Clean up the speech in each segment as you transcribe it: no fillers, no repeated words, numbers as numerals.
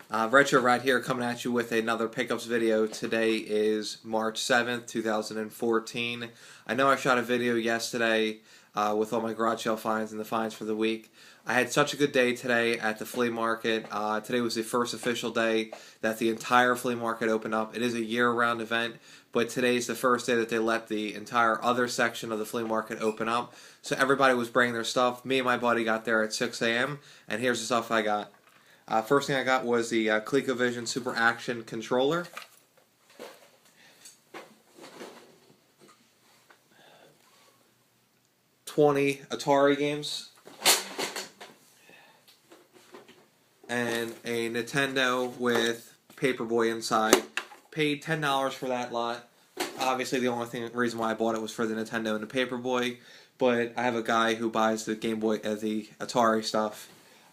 Retro right here coming at you with another pickups video. Today is March 7th, 2014. I know I shot a video yesterday with all my garage sale finds and the finds for the week. I had such a good day today at the flea market. Today was the first official day that the entire flea market opened up. It is a year-round event, but today's the first day that they let the entire other section of the flea market open up. So everybody was bringing their stuff. Me and my buddy got there at 6 a.m. and here's the stuff I got. First thing I got was the ColecoVision Super Action controller. $20 Atari games. And a Nintendo with Paperboy inside. Paid $10 for that lot. Obviously the only reason why I bought it was for the Nintendo and the Paperboy. But I have a guy who buys the Game Boy, the Atari stuff.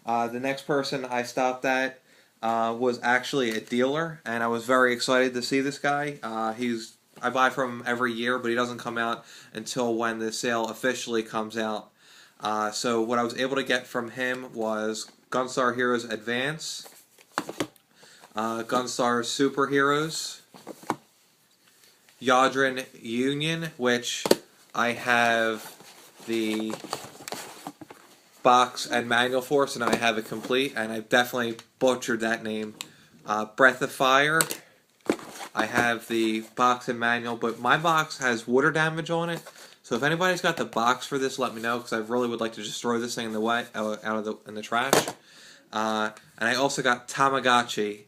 The next person I stopped at was actually a dealer, and I was very excited to see this guy. I buy from him every year, but he doesn't come out until when the sale officially comes out. So what I was able to get from him was Gunstar Heroes Advance, Gunstar Superheroes, Yadrin Union, which I have the box and manual for, so now I have it complete, and I definitely butchered that name. Breath of Fire. I have the box and manual, but my box has water damage on it, so if anybody's got the box for this, let me know, because I really would like to just throw this thing in the trash. And I also got Tamagotchi.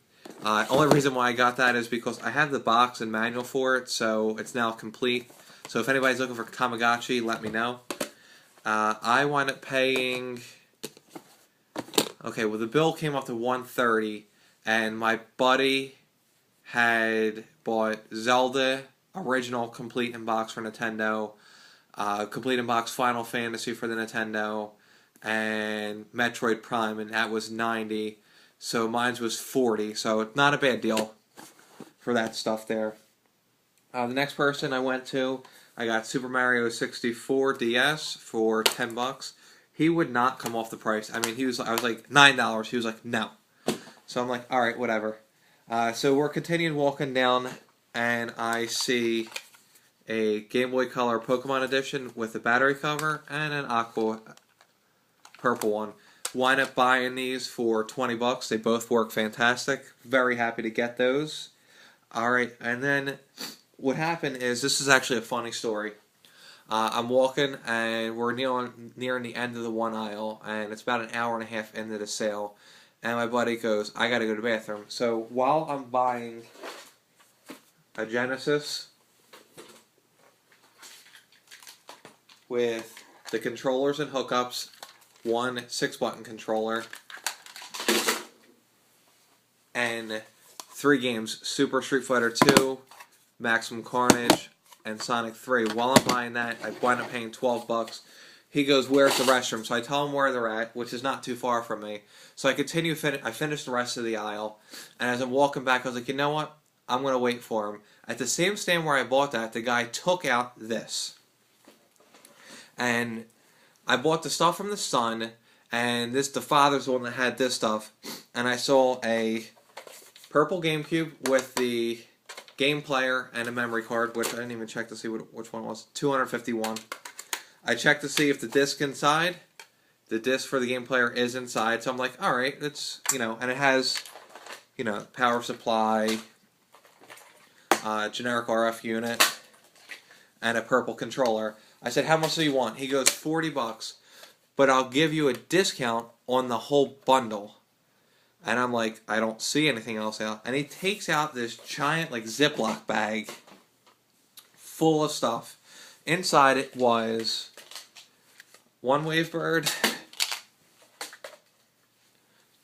Only reason why I got that is because I have the box and manual for it, so it's now complete. So if anybody's looking for Tamagotchi, let me know. I wound up paying, okay, well the bill came up to $130, and my buddy had bought Zelda original complete in box for Nintendo, complete in box Final Fantasy for the Nintendo, and Metroid Prime, and that was $90, so mine was $40, so not a bad deal for that stuff there. The next person I went to, I got Super Mario 64 DS for $10. He would not come off the price. I mean, I was like $9. He was like, no. So I'm like, all right, whatever. So we're continuing walking down, and I see a Game Boy Color Pokemon Edition with a battery cover and an Aqua purple one. Wind up buying these for $20. They both work fantastic. Very happy to get those. All right, and then what happened is, this is actually a funny story. I'm walking, and we're nearing the end of the one aisle, and it's about an hour and a half into the sale, and my buddy goes, I gotta go to the bathroom. So while I'm buying a Genesis with the controllers and hookups, one 6-button controller, and 3 games, Super Street Fighter 2, Maximum Carnage, and Sonic 3. While I'm buying that, I wind up paying $12. He goes, where's the restroom? So I tell him where they're at, which is not too far from me. So I continue, I finish the rest of the aisle, and as I'm walking back, I was like, you know what? I'm going to wait for him. At the same stand where I bought that, the guy took out this. And I bought the stuff from the son, and the father's the one that had this stuff. And I saw a purple GameCube with the game player and a memory card, which I didn't even check to see which one it was. $251. I checked to see if the disc inside, the disc for the game player is inside. So I'm like, all right, it's, and it has, power supply, generic RF unit, and a purple controller. I said, how much do you want? He goes, $40, but I'll give you a discount on the whole bundle. And I'm like, I don't see anything else out. And he takes out this giant, Ziploc bag full of stuff. Inside it was 1 Wavebird,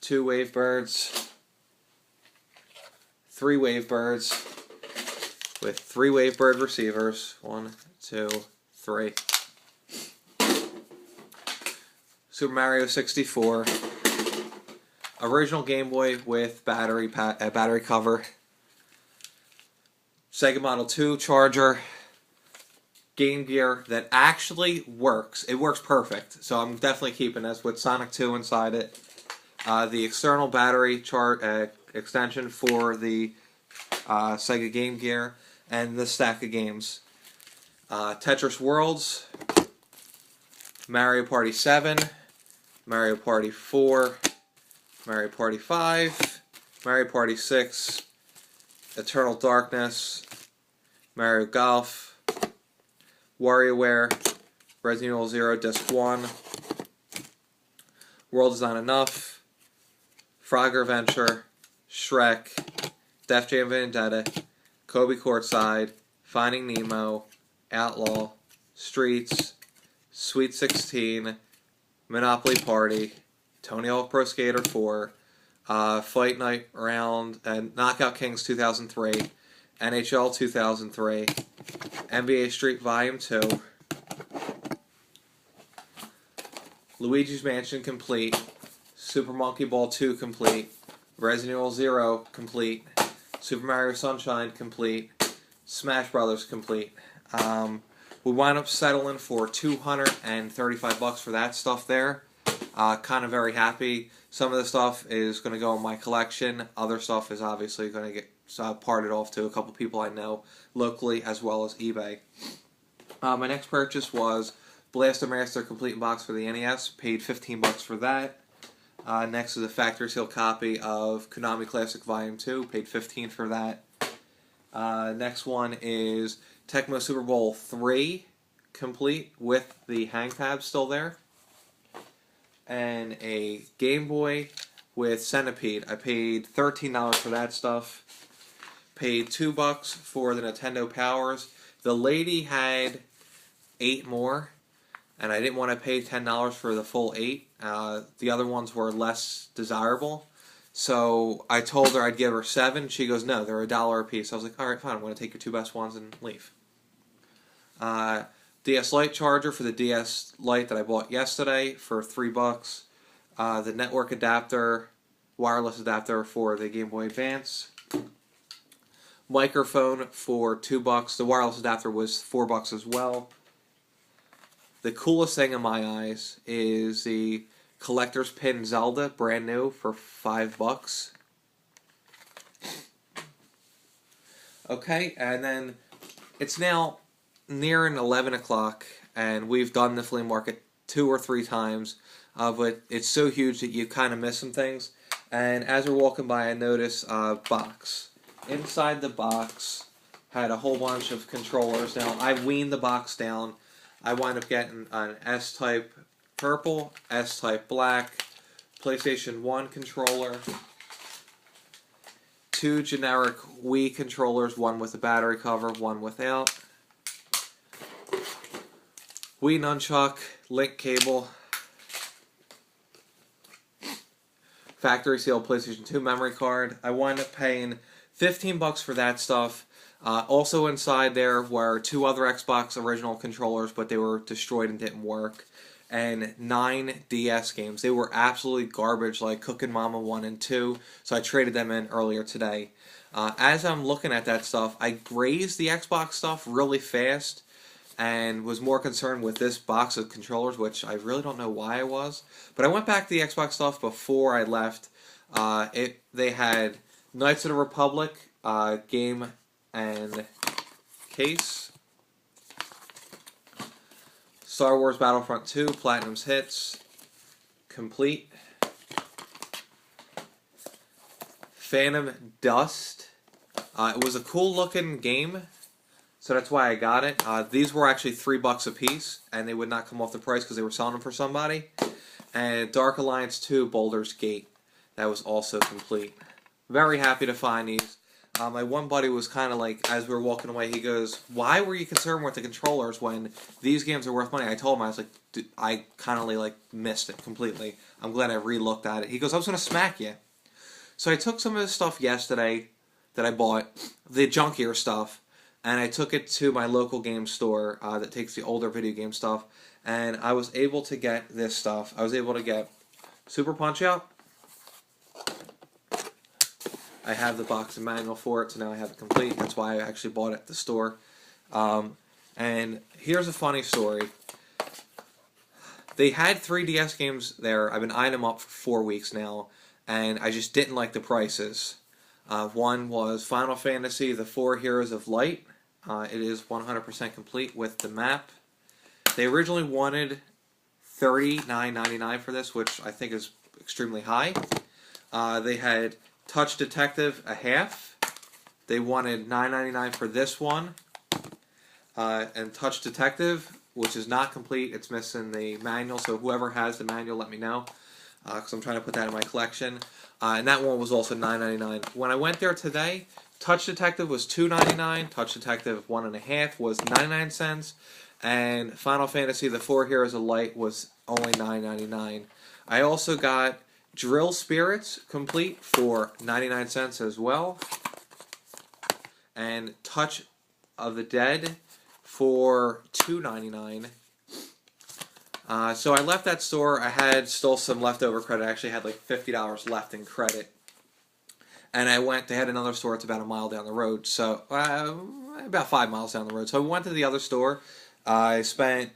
2 Wavebirds, 3 Wavebirds with 3 Wavebird receivers. 1, 2, 3. Super Mario 64. Original Game Boy with battery cover. Sega Model 2 charger. Game Gear that actually works. It works perfect, so I'm definitely keeping this with Sonic 2 inside it. The external battery extension for the Sega Game Gear, and the stack of games. Tetris Worlds, Mario Party 7, Mario Party 4, Mario Party 5, Mario Party 6, Eternal Darkness, Mario Golf, WarioWare, Resident Evil 0 Disc 1, World Is Not Enough, Frogger Adventure, Shrek, Def Jam Vendetta, Kobe Courtside, Finding Nemo, Outlaw, Streets, Sweet 16, Monopoly Party, Tony Hawk Pro Skater 4, Fight Night Round, and Knockout Kings 2003, NHL 2003, NBA Street Volume 2, Luigi's Mansion complete, Super Monkey Ball 2 complete, Resident Evil 0 complete, Super Mario Sunshine complete, Smash Brothers complete. We wound up settling for $235 for that stuff there. Kind of very happy. Some of the stuff is going to go in my collection. Other stuff is obviously going to get parted off to a couple people I know locally as well as eBay. My next purchase was Blaster Master Complete Box for the NES. Paid $15 for that. Next is a factory seal copy of Konami Classic Volume 2. Paid $15 for that. Next one is Tecmo Super Bowl 3 complete with the hang tab still there. And a Game Boy with Centipede. I paid $13 for that stuff. Paid $2 for the Nintendo Powers. The lady had 8 more, and I didn't want to pay $10 for the full 8. The other ones were less desirable. So I told her I'd give her 7. She goes, no, they're $1 a piece. I was like, alright, fine, I'm going to take your 2 best ones and leave. DS Lite charger for the DS Lite that I bought yesterday for $3. The network adapter, wireless adapter for the Game Boy Advance. Microphone for $2. The wireless adapter was $4 as well. The coolest thing in my eyes is the collector's pin Zelda, brand new, for $5. Okay, and then it's now nearing 11 o'clock, and we've done the flea market 2 or 3 times, but it's so huge that you kind of miss some things. And as we're walking by, I notice a box. Inside the box had a whole bunch of controllers. Now, I weaned the box down. I wound up getting an S-Type purple, S-Type black, PlayStation 1 controller, 2 generic Wii controllers, one with a battery cover, one without, Wii nunchuck, link cable, factory sealed PlayStation 2 memory card. I wound up paying $15 for that stuff. Also inside there were 2 other Xbox original controllers, but they were destroyed and didn't work. And 9 DS games. They were absolutely garbage, like Cookin' Mama 1 and 2, so I traded them in earlier today. As I'm looking at that stuff, I grazed the Xbox stuff really fast and was more concerned with this box of controllers, which I really don't know why I was. But I went back to the Xbox stuff before I left. They had Knights of the Republic game and case, Star Wars Battlefront 2 Platinum's Hits complete, Phantom Dust. It was a cool looking game, so that's why I got it. These were actually $3 a piece, and they would not come off the price because they were selling them for somebody. And Dark Alliance 2 Baldur's Gate, that was also complete. Very happy to find these. My one buddy was kind of like, as we were walking away, he goes, why were you concerned with the controllers when these games are worth money? I told him, I was like, dude, I kind of like missed it completely. I'm glad I re-looked at it. He goes, I was going to smack you. So I took some of the stuff yesterday that I bought, the junkier stuff, and I took it to my local game store that takes the older video game stuff, and I was able to get this stuff. I was able to get Super Punch-Out! I have the box and manual for it, so now I have it complete. That's why I actually bought it at the store. And here's a funny story. They had 3DS games there. I've been eyeing them up for 4 weeks now, and I just didn't like the prices. One was Final Fantasy: The Four Heroes of Light. It is 100% complete with the map. They originally wanted $39.99 for this, which I think is extremely high. They had Touch Detective a half. They wanted $9.99 for this one. And Touch Detective, which is not complete. It's missing the manual, so whoever has the manual, let me know, because I'm trying to put that in my collection. And that one was also $9.99. When I went there today, Touch Detective was $2.99. Touch Detective 1.5 was 99 cents. And Final Fantasy: The Four Heroes of Light was only $9.99. I also got Drill Spirits complete for 99 cents as well. And Touch of the Dead for $2.99. So I left that store. I had still some leftover credit. I actually had like $50 left in credit. And I went, they had another store, it's about a mile down the road. So, about 5 miles down the road. So I went to the other store. I spent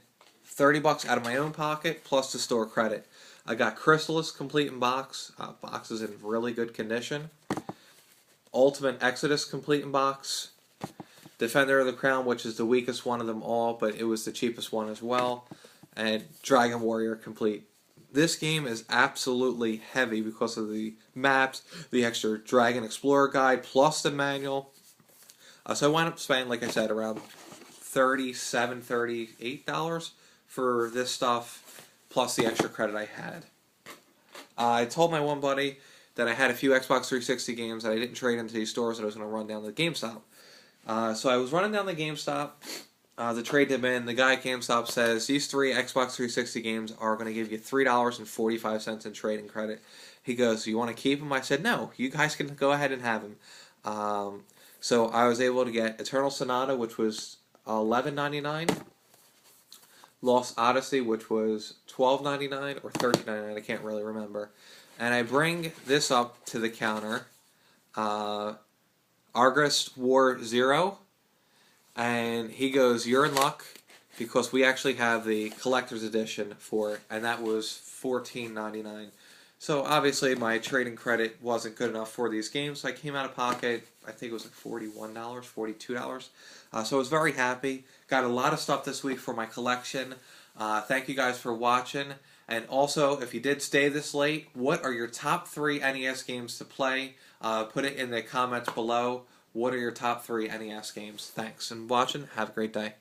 $30 out of my own pocket plus the store credit. I got Chrysalis complete in box. Box is in really good condition. Ultimate Exodus complete in box. Defender of the Crown, which is the weakest one of them all, but it was the cheapest one as well. And Dragon Warrior complete. This game is absolutely heavy because of the maps, the extra Dragon Explorer guide, plus the manual. So I wound up spending, like I said, around $37, $38 for this stuff, plus the extra credit I had. I told my one buddy that I had a few Xbox 360 games that I didn't trade into these stores that I was going to run down to GameStop. So I was running down the GameStop to trade them in. The guy at GameStop says these 3 Xbox 360 games are going to give you $3.45 in trading credit. He goes, "You want to keep them?" I said, "No, you guys can go ahead and have them." So I was able to get Eternal Sonata, which was $11.99. Lost Odyssey, which was $12.99 or $13.99. I can't really remember. And I bring this up to the counter. Argus War Zero, and he goes, "You're in luck because we actually have the collector's edition for it," and that was $14.99. So obviously my trading credit wasn't good enough for these games, so I came out of pocket, I think it was like $41, $42. So I was very happy. Got a lot of stuff this week for my collection. Thank you guys for watching. And also, if you did stay this late, what are your top 3 NES games to play? Put it in the comments below. What are your top 3 NES games? Thanks and watching. Have a great day.